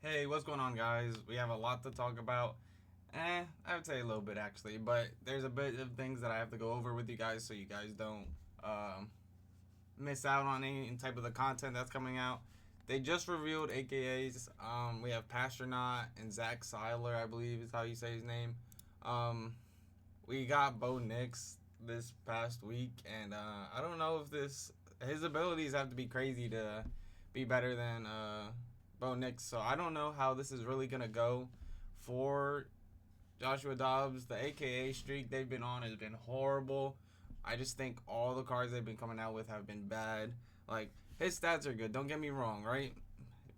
Hey, what's going on, guys? We have a lot to talk about. I would say a little bit actually, but there's a bit of things that I have to go over with you guys so you guys don't miss out on any type of the content that's coming out. They just revealed AKAs. We have Pastronaut and Zach Seiler, I believe is how you say his name. Um, we got Bo Nix this past week, and I don't know if his abilities have to be crazy to be better than Bo Nix. So I don't know how this is really gonna go for Joshua Dobbs. The AKA streak they've been on has been horrible. I just think all the cards they've been coming out with have been bad. Like, his stats are good. Don't get me wrong, right?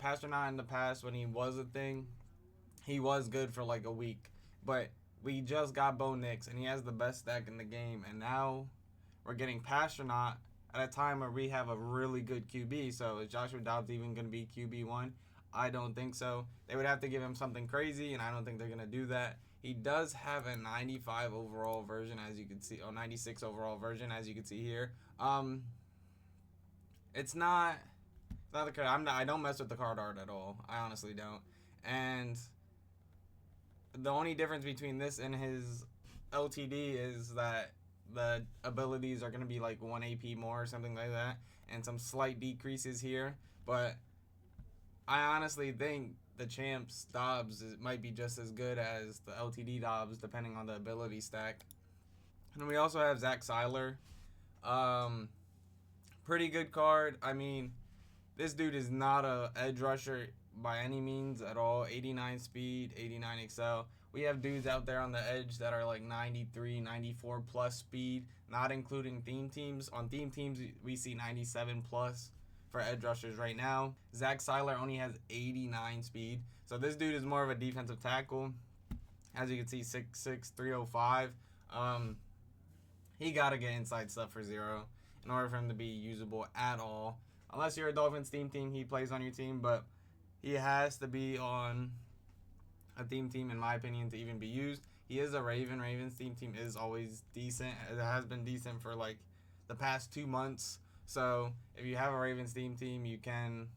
Pasternak in the past, when he was a thing, he was good for like a week. But we just got Bo Nix, and he has the best stack in the game. And now we're getting Pasternak at a time where we have a really good QB. So is Joshua Dobbs even going to be QB1? I don't think so. They would have to give him something crazy, and I don't think they're going to do that. He does have a 95 overall version, as you can see, or 96 overall version, as you can see here. It's not. It's not the card. I don't mess with the card art at all. I honestly don't. And the only difference between this and his LTD is that the abilities are going to be like 1 AP more or something like that, and some slight decreases here. But I honestly think the Champs Dobbs might be just as good as the LTD Dobbs, depending on the ability stack. And we also have Zach Seiler. Um, Pretty good card. I mean, this dude is not a edge rusher by any means at all. 89 speed, 89 excel. We have dudes out there on the edge that are like 93, 94 plus speed, not including theme teams. On theme teams, we see 97 plus for edge rushers right now. Zach Seiler only has 89 speed. So this dude is more of a defensive tackle. As you can see, 6'6", 305. Um, he got to get inside stuff for 0 in order for him to be usable at all. Unless you're a Dolphins team, he plays on your team, but he has to be on a team, in my opinion, to even be used. He is a Raven. Ravens team is always decent. It has been decent for like the past 2 months. So if you have a Ravens team, you can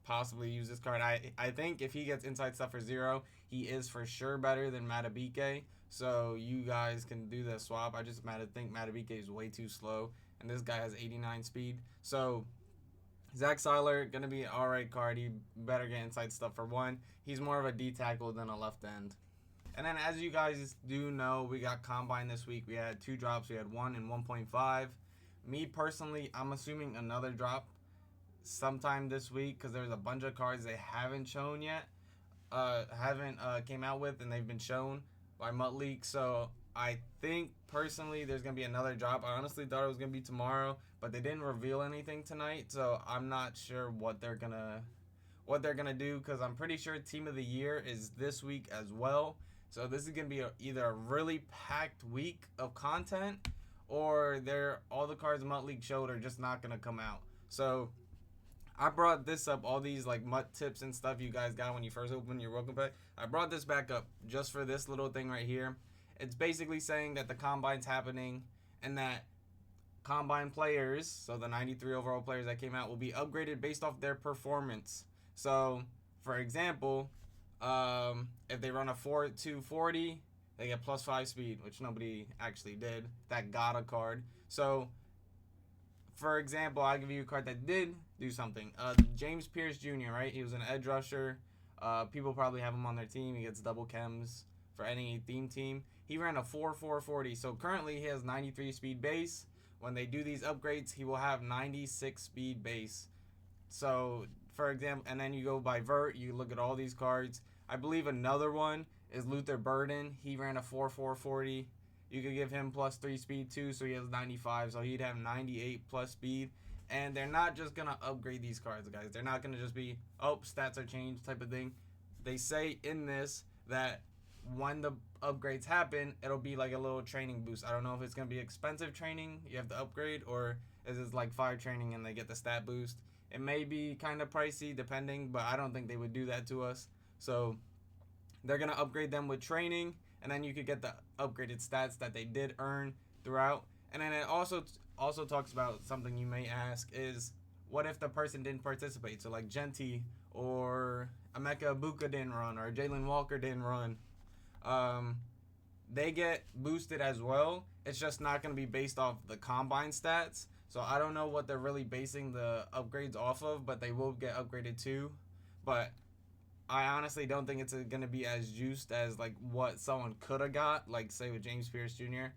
possibly use this card. I think if he gets inside stuff for 0, he is for sure better than Matabike. So you guys can do the swap. I just think Matabike is way too slow, and this guy has 89 speed. So Zach Seiler, going to be an alright card. He better get inside stuff for 1. He's more of a D tackle than a left end. And then, as you guys do know, we got Combine this week. We had 2 drops. We had 1 and 1.5. Me personally, I'm assuming another drop sometime this week because there's a bunch of cards they haven't shown yet, haven't came out with, and they've been shown by Mutt Leak. So I think personally there's gonna be another drop. I honestly thought it was gonna be tomorrow, but they didn't reveal anything tonight, so I'm not sure what they're gonna do, because I'm pretty sure Team of the Year is this week as well. So this is gonna be either a really packed week of content, or all the cards Mutt Leak showed are just not gonna come out. So I brought this up, all these like Mutt tips and stuff you guys got when you first opened your welcome pack. I brought this back up just for this little thing right here. It's basically saying that the combine's happening, and that combine players, so the 93 overall players that came out, will be upgraded based off their performance. So, for example, if they run a 4.240, they get plus 5 speed, which nobody actually did. That got a card. So, for example, I'll give you a card that did do something. James Pierce Jr., right? He was an edge rusher. People probably have him on their team. He gets double chems for any theme team. He ran a 4.440. So currently he has 93 speed base. When they do these upgrades, he will have 96 speed base. So, for example, and then you go by vert, you look at all these cards. I believe another one is Luther Burden. He ran a 4.440. You could give him plus 3 speed too, so he has 95. So he'd have 98 plus speed. And they're not just going to upgrade these cards, guys. They're not going to just be, oh, stats are changed type of thing. They say in this that when the upgrades happen, it'll be like a little training boost. I don't know if it's going to be expensive training, you have to upgrade, or is it like 5 training and they get the stat boost. It may be kind of pricey depending, but I don't think they would do that to us. So they're going to upgrade them with training, and then you could get the upgraded stats that they did earn throughout. And then it also talks about something you may ask is, what if the person didn't participate? So like Genty or Emeka Ibuka didn't run or Jalen Walker didn't run, they get boosted as well. It's just not going to be based off the combine stats. So I don't know what they're really basing the upgrades off of, but they will get upgraded too. But I honestly don't think it's going to be as juiced as like what someone could have got, like say with James Pierce Jr.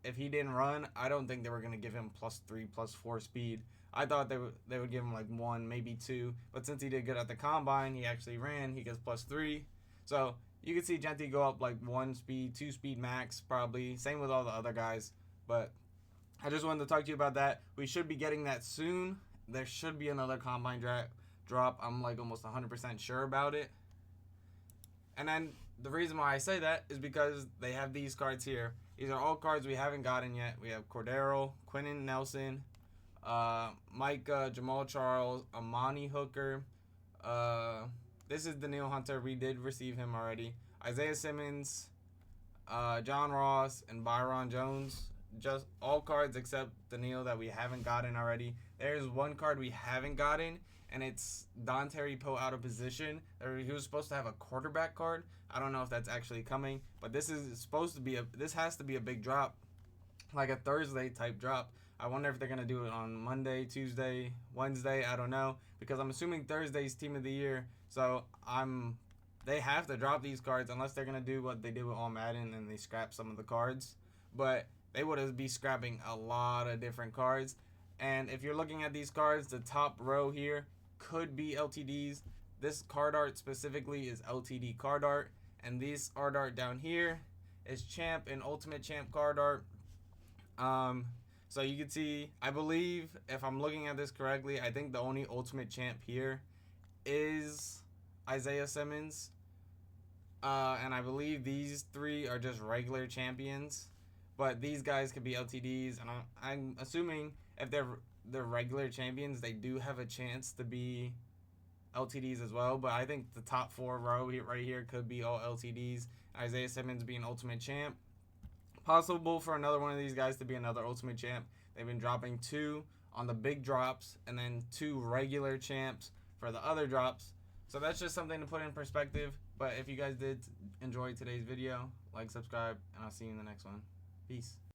If he didn't run, I don't think they were going to give him +3, +4 speed. I thought they would give him like 1, maybe 2, but since he did good at the combine, he actually ran. He gets +3, so you could see Genty go up like 1 speed, 2 speed max probably. Same with all the other guys, but I just wanted to talk to you about that. We should be getting that soon. There should be another combine drop. I'm like almost 100% sure about it. And then the reason why I say that is because they have these cards here. These are all cards we haven't gotten yet. We have Cordero, Quentin Nelson, Micah, Jamal Charles, Amani Hooker. This is Daniil Hunter. We did receive him already. Isaiah Simmons, John Ross, and Byron Jones. Just all cards except Daniil that we haven't gotten already. There's one card we haven't gotten, and it's Dontari Poe out of position. He was supposed to have a quarterback card. I don't know if that's actually coming, but this has to be a big drop, like a Thursday type drop. I wonder if they're gonna do it on Monday, Tuesday, Wednesday. I don't know, because I'm assuming Thursday's Team of the Year. So they have to drop these cards unless they're gonna do what they did with All Madden and they scrap some of the cards. But they would be scrapping a lot of different cards. And if you're looking at these cards, the top row here could be LTDs. This card art specifically is LTD card art, and this art art down here is Champ and Ultimate Champ card art. So you can see, I believe, if I'm looking at this correctly, I think the only Ultimate Champ here is Isaiah Simmons. And I believe these 3 are just regular champions. But these guys could be LTDs, and I'm assuming if they're regular champions, they do have a chance to be LTDs as well. But I think the top 4 row right here could be all LTDs. Isaiah Simmons being Ultimate Champ. Possible for another one of these guys to be another Ultimate Champ. They've been dropping 2 on the big drops and then 2 regular champs for the other drops. So that's just something to put in perspective. But if you guys did enjoy today's video, like, subscribe, and I'll see you in the next one. Peace.